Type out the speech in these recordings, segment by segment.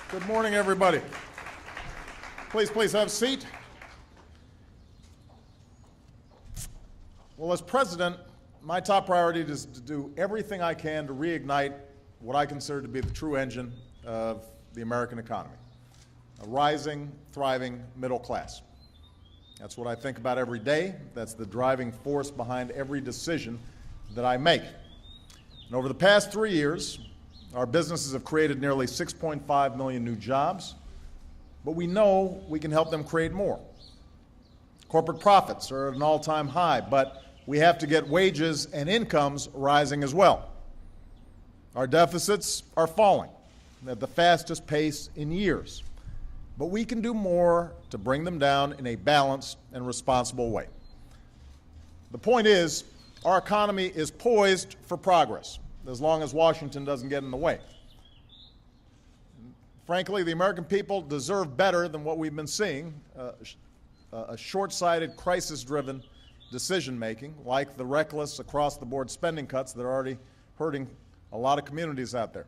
Good morning, everybody. Please have a seat. Well, as president, my top priority is to do everything I can to reignite what I consider to be the true engine of the American economy, a rising, thriving middle class. That's what I think about every day. That's the driving force behind every decision that I make. And over the past 3 years, our businesses have created nearly 6.5 million new jobs, but we know we can help them create more. Corporate profits are at an all-time high, but we have to get wages and incomes rising as well. Our deficits are falling at the fastest pace in years, but we can do more to bring them down in a balanced and responsible way. The point is, our economy is poised for progress, as long as Washington doesn't get in the way. Frankly, the American people deserve better than what we've been seeing, a short-sighted, crisis-driven decision-making, like the reckless, across-the-board spending cuts that are already hurting a lot of communities out there.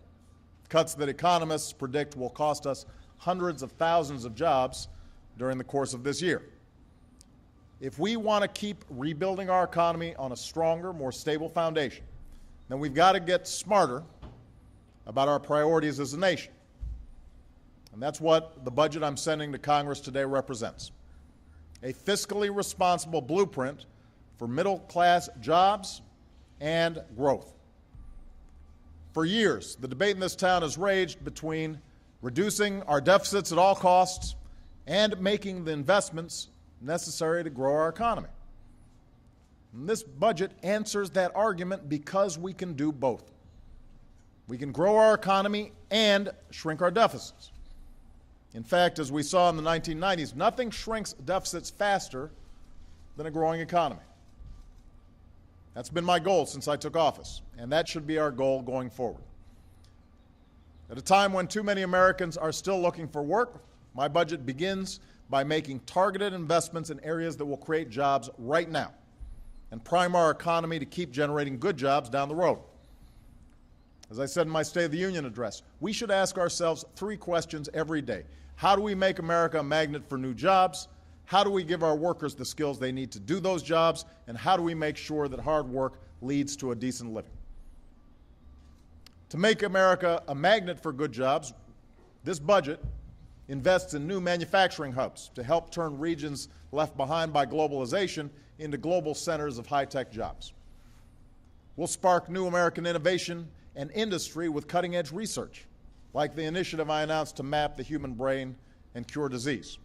Cuts that economists predict will cost us hundreds of thousands of jobs during the course of this year. If we want to keep rebuilding our economy on a stronger, more stable foundation, then we've got to get smarter about our priorities as a nation. And that's what the budget I'm sending to Congress today represents. A fiscally responsible blueprint for middle-class jobs and growth. For years, the debate in this town has raged between reducing our deficits at all costs and making the investments necessary to grow our economy. And this budget answers that argument because we can do both. We can grow our economy and shrink our deficits. In fact, as we saw in the 1990s, nothing shrinks deficits faster than a growing economy. That's been my goal since I took office, and that should be our goal going forward. At a time when too many Americans are still looking for work, my budget begins by making targeted investments in areas that will create jobs right now and prime our economy to keep generating good jobs down the road. As I said in my State of the Union address, we should ask ourselves 3 questions every day. How do we make America a magnet for new jobs? How do we give our workers the skills they need to do those jobs? And how do we make sure that hard work leads to a decent living? To make America a magnet for good jobs, this budget invests in new manufacturing hubs to help turn regions left behind by globalization into global centers of high-tech jobs. We'll spark new American innovation and industry with cutting-edge research, like the initiative I announced to map the human brain and cure disease.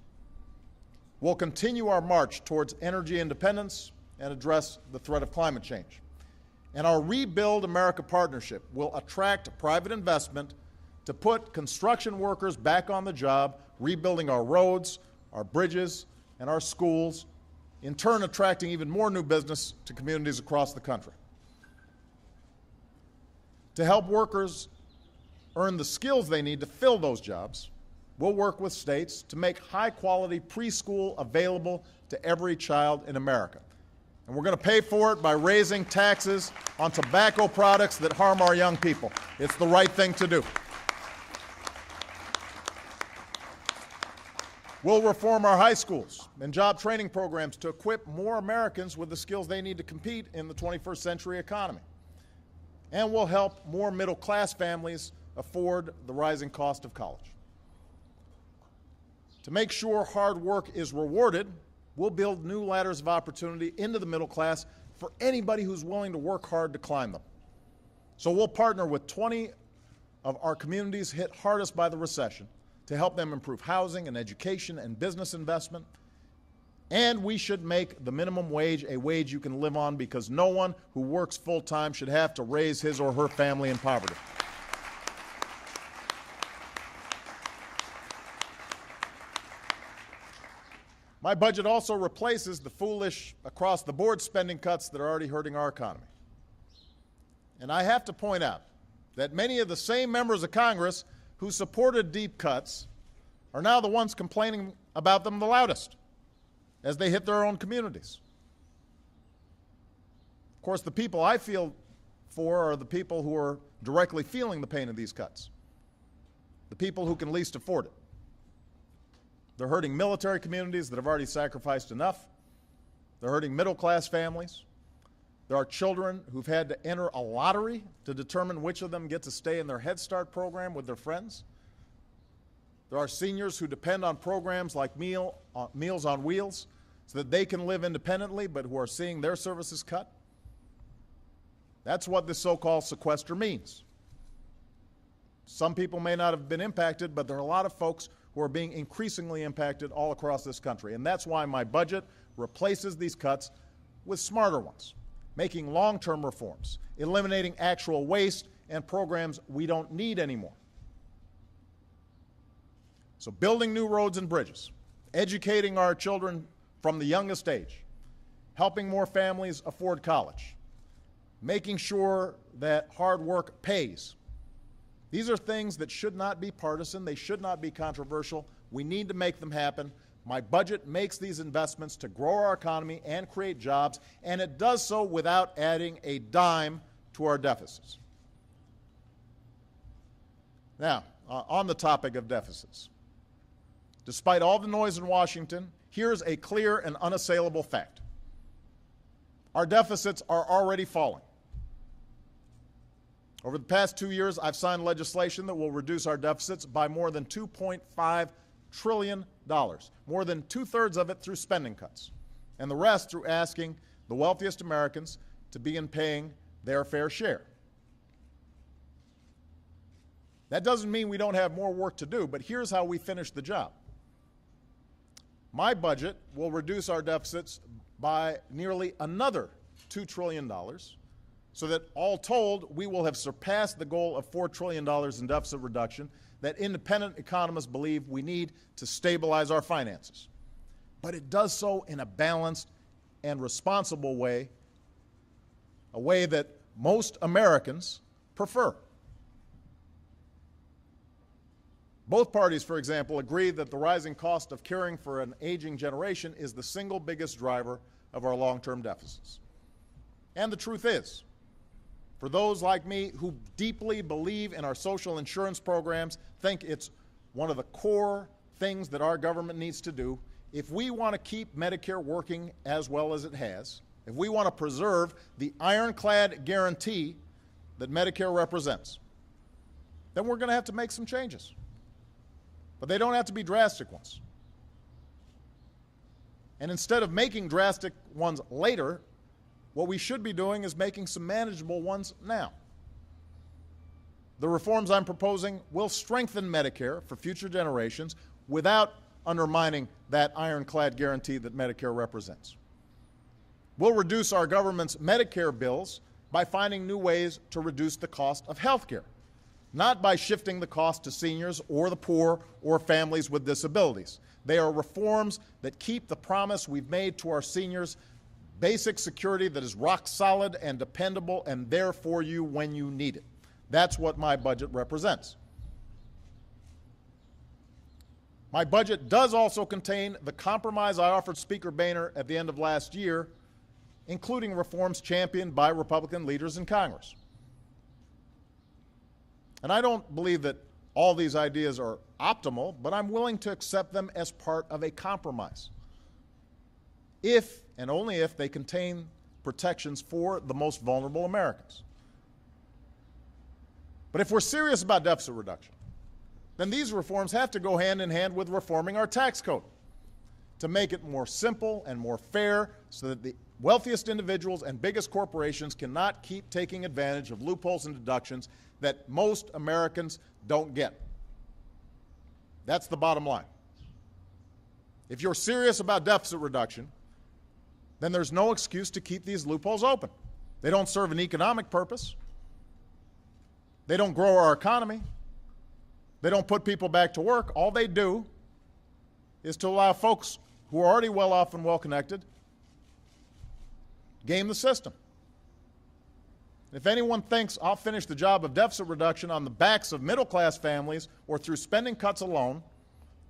We'll continue our march towards energy independence and address the threat of climate change. And our Rebuild America partnership will attract private investment to put construction workers back on the job, rebuilding our roads, our bridges, and our schools, in turn attracting even more new business to communities across the country. To help workers earn the skills they need to fill those jobs, we'll work with states to make high-quality preschool available to every child in America. And we're going to pay for it by raising taxes on tobacco products that harm our young people. It's the right thing to do. We'll reform our high schools and job training programs to equip more Americans with the skills they need to compete in the 21st century economy. And we'll help more middle-class families afford the rising cost of college. To make sure hard work is rewarded, we'll build new ladders of opportunity into the middle class for anybody who's willing to work hard to climb them. So we'll partner with 20 of our communities hit hardest by the recession to help them improve housing and education and business investment. And we should make the minimum wage a wage you can live on, because no one who works full-time should have to raise his or her family in poverty. My budget also replaces the foolish across-the-board spending cuts that are already hurting our economy. And I have to point out that many of the same members of Congress who supported deep cuts are now the ones complaining about them the loudest as they hit their own communities. Of course, the people I feel for are the people who are directly feeling the pain of these cuts. the people who can least afford it. They're hurting military communities that have already sacrificed enough. They're hurting middle-class families. There are children who've had to enter a lottery to determine which of them get to stay in their Head Start program with their friends. There are seniors who depend on programs like Meals on Wheels so that they can live independently, but who are seeing their services cut. That's what this so-called sequester means. Some people may not have been impacted, but there are a lot of folks who are being increasingly impacted all across this country. And that's why my budget replaces these cuts with smarter ones, making long-term reforms, eliminating actual waste and programs we don't need anymore. So building new roads and bridges, educating our children from the youngest age, helping more families afford college, making sure that hard work pays. These are things that should not be partisan. They should not be controversial. We need to make them happen. My budget makes these investments to grow our economy and create jobs, and it does so without adding a dime to our deficits. Now, on the topic of deficits, despite all the noise in Washington, here's a clear and unassailable fact. Our deficits are already falling. Over the past 2 years, I've signed legislation that will reduce our deficits by more than $2.5 trillion, more than two-thirds of it through spending cuts, and the rest through asking the wealthiest Americans to begin paying their fair share. That doesn't mean we don't have more work to do, but here's how we finish the job. My budget will reduce our deficits by nearly another $2 trillion, so that all told, we will have surpassed the goal of $4 trillion in deficit reduction that independent economists believe we need to stabilize our finances. But it does so in a balanced and responsible way, a way that most Americans prefer. Both parties, for example, agree that the rising cost of caring for an aging generation is the single biggest driver of our long-term deficits. And the truth is, for those like me who deeply believe in our social insurance programs, think it's one of the core things that our government needs to do, if we want to keep Medicare working as well as it has, if we want to preserve the ironclad guarantee that Medicare represents, then we're going to have to make some changes. But they don't have to be drastic ones. And instead of making drastic ones later, what we should be doing is making some manageable ones now. The reforms I'm proposing will strengthen Medicare for future generations without undermining that ironclad guarantee that Medicare represents. We'll reduce our government's Medicare bills by finding new ways to reduce the cost of health care, not by shifting the cost to seniors or the poor or families with disabilities. They are reforms that keep the promise we've made to our seniors, basic security that is rock solid and dependable and there for you when you need it. That's what my budget represents. My budget does also contain the compromise I offered Speaker Boehner at the end of last year, including reforms championed by Republican leaders in Congress. And I don't believe that all these ideas are optimal, but I'm willing to accept them as part of a compromise, if and only if they contain protections for the most vulnerable Americans. But if we're serious about deficit reduction, then these reforms have to go hand in hand with reforming our tax code to make it more simple and more fair so that the wealthiest individuals and biggest corporations cannot keep taking advantage of loopholes and deductions that most Americans don't get. That's the bottom line. If you're serious about deficit reduction, then there's no excuse to keep these loopholes open. They don't serve an economic purpose. They don't grow our economy. They don't put people back to work. All they do is to allow folks who are already well off and well connected game the system. If anyone thinks I'll finish the job of deficit reduction on the backs of middle-class families or through spending cuts alone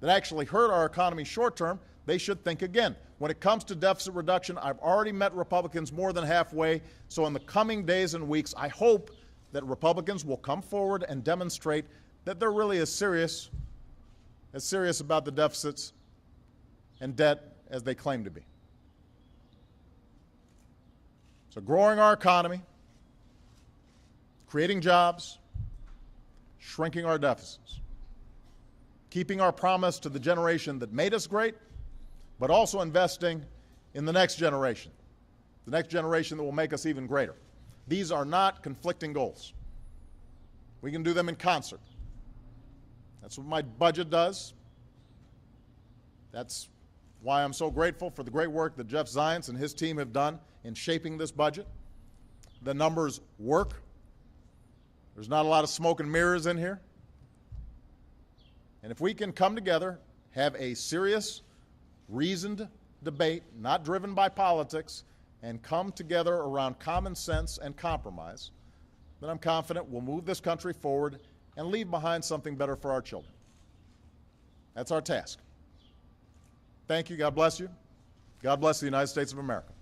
that actually hurt our economy short-term, they should think again. When it comes to deficit reduction, I've already met Republicans more than halfway, so in the coming days and weeks, I hope that Republicans will come forward and demonstrate that they're really as serious about the deficits and debt as they claim to be. So growing our economy, creating jobs, shrinking our deficits, keeping our promise to the generation that made us great, but also investing in the next generation that will make us even greater. These are not conflicting goals. We can do them in concert. That's what my budget does. That's why I'm so grateful for the great work that Jeff Zients and his team have done in shaping this budget. The numbers work. There's not a lot of smoke and mirrors in here. And if we can come together, have a serious, reasoned debate, not driven by politics, and come together around common sense and compromise, then I'm confident we'll move this country forward and leave behind something better for our children. That's our task. Thank you. God bless you. God bless the United States of America.